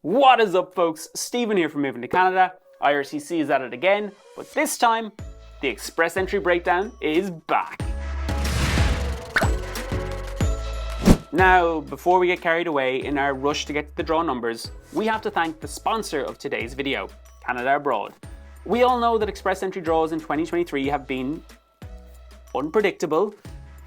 What is up, folks? Stephen here from Moving to Canada. IRCC is at it again, but this time, the Express Entry Breakdown is back. Now, before we get carried away in our rush to get to the draw numbers, we have to thank the sponsor of today's video, Canada Abroad. We all know that Express Entry draws in 2023 have been unpredictable,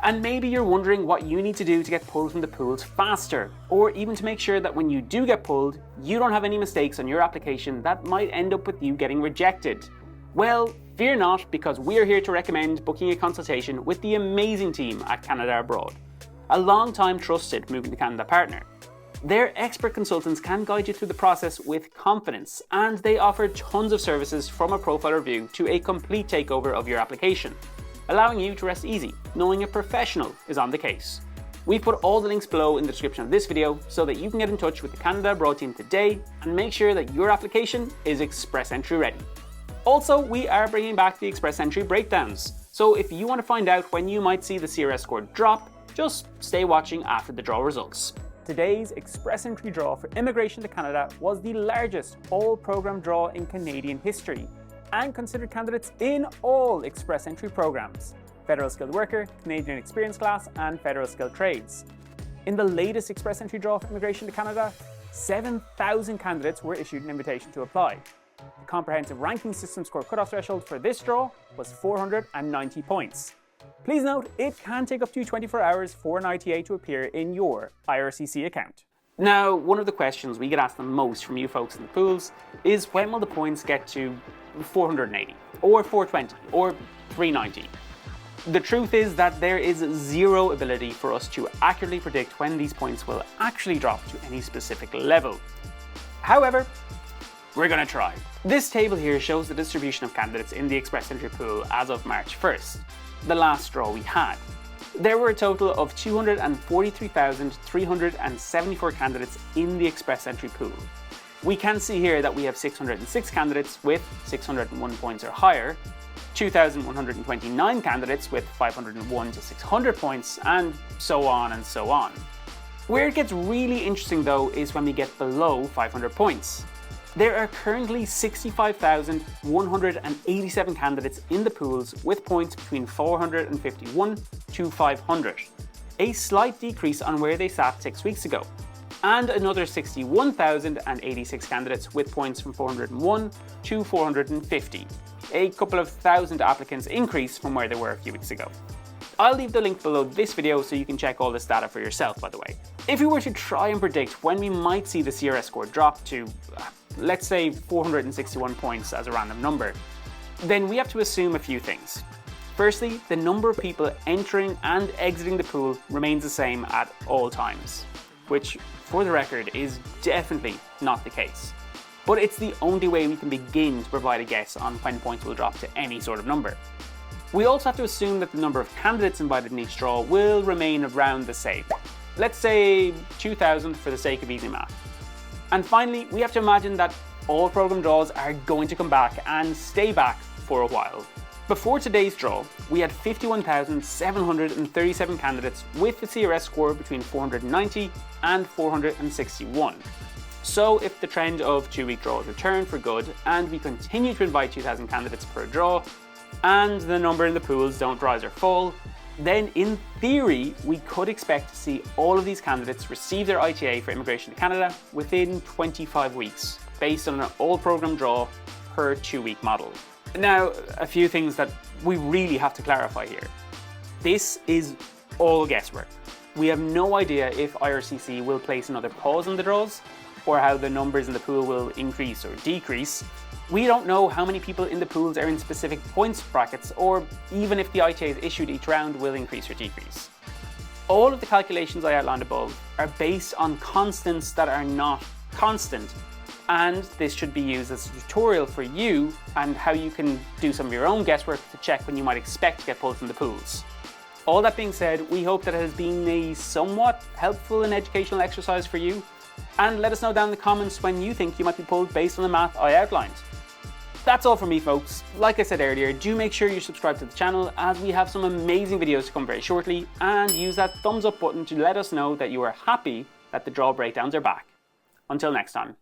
and maybe you're wondering what you need to do to get pulled from the pools faster, or even to make sure that when you do get pulled, you don't have any mistakes on your application that might end up with you getting rejected. Well, fear not, because we are here to recommend booking a consultation with the amazing team at Canada Abroad, a long-time trusted Moving to Canada partner. Their expert consultants can guide you through the process with confidence, and they offer tons of services from a profile review to a complete takeover of your application, allowing you to rest easy, knowing a professional is on the case. We've put all the links below in the description of this video so that you can get in touch with the Canada Abroad team today and make sure that your application is Express Entry ready. Also, we are bringing back the Express Entry breakdowns, so if you want to find out when you might see the CRS score drop, just stay watching after the draw results. Today's Express Entry draw for immigration to Canada was the largest all-program draw in Canadian history, and considered candidates in all Express Entry programs: Federal Skilled Worker, Canadian Experience Class, and Federal Skilled Trades. In the latest Express Entry draw for immigration to Canada, 7,000 candidates were issued an invitation to apply. The comprehensive ranking system score cutoff threshold for this draw was 490 points. Please note, it can take up to 24 hours for an ITA to appear in your IRCC account. Now, one of the questions we get asked the most from you folks in the pools is when will the points get to 480, or 420, or 390? The truth is that there is zero ability for us to accurately predict when these points will actually drop to any specific level. However, we're going to try. This table here shows the distribution of candidates in the Express Entry pool as of March 1st, the last draw we had. There were a total of 243,374 candidates in the Express Entry pool. We can see here that we have 606 candidates with 601 points or higher, 2,129 candidates with 501 to 600 points, and so on and so on. Where it gets really interesting though is when we get below 500 points. There are currently 65,187 candidates in the pools with points between 451 to 500, a slight decrease on where they sat 6 weeks ago, and another 61,086 candidates with points from 401 to 450, a couple of thousand applicants increase from where they were a few weeks ago. I'll leave the link below this video so you can check all this data for yourself, by the way. If we were to try and predict when we might see the CRS score drop to, let's say 461 points as a random number, then we have to assume a few things. Firstly, the number of people entering and exiting the pool remains the same at all times, which, for the record, is definitely not the case. But it's the only way we can begin to provide a guess on when points will drop to any sort of number. We also have to assume that the number of candidates invited in each draw will remain around the same. Let's say 2,000 for the sake of easy math. And finally, we have to imagine that all program draws are going to come back and stay back for a while. Before today's draw, we had 51,737 candidates with the CRS score between 490 and 461. So if the trend of 2-week draws return for good and we continue to invite 2,000 candidates per draw, and the number in the pools don't rise or fall, then in theory we could expect to see all of these candidates receive their ITA for immigration to Canada within 25 weeks, based on an all-program draw per 2-week model. Now, a few things that we really have to clarify here. This is all guesswork. We have no idea if IRCC will place another pause on the draws, or how the numbers in the pool will increase or decrease. We don't know how many people in the pools are in specific points brackets, or even if the ITAs issued each round will increase or decrease. All of the calculations I outlined above are based on constants that are not constant, and this should be used as a tutorial for you and how you can do some of your own guesswork to check when you might expect to get pulled from the pools. All that being said, we hope that it has been a somewhat helpful and educational exercise for you, and let us know down in the comments when you think you might be pulled based on the math I outlined. That's all from me, folks. Like I said earlier, do make sure you subscribe to the channel as we have some amazing videos to come very shortly, and use that thumbs up button to let us know that you are happy that the draw breakdowns are back. Until next time.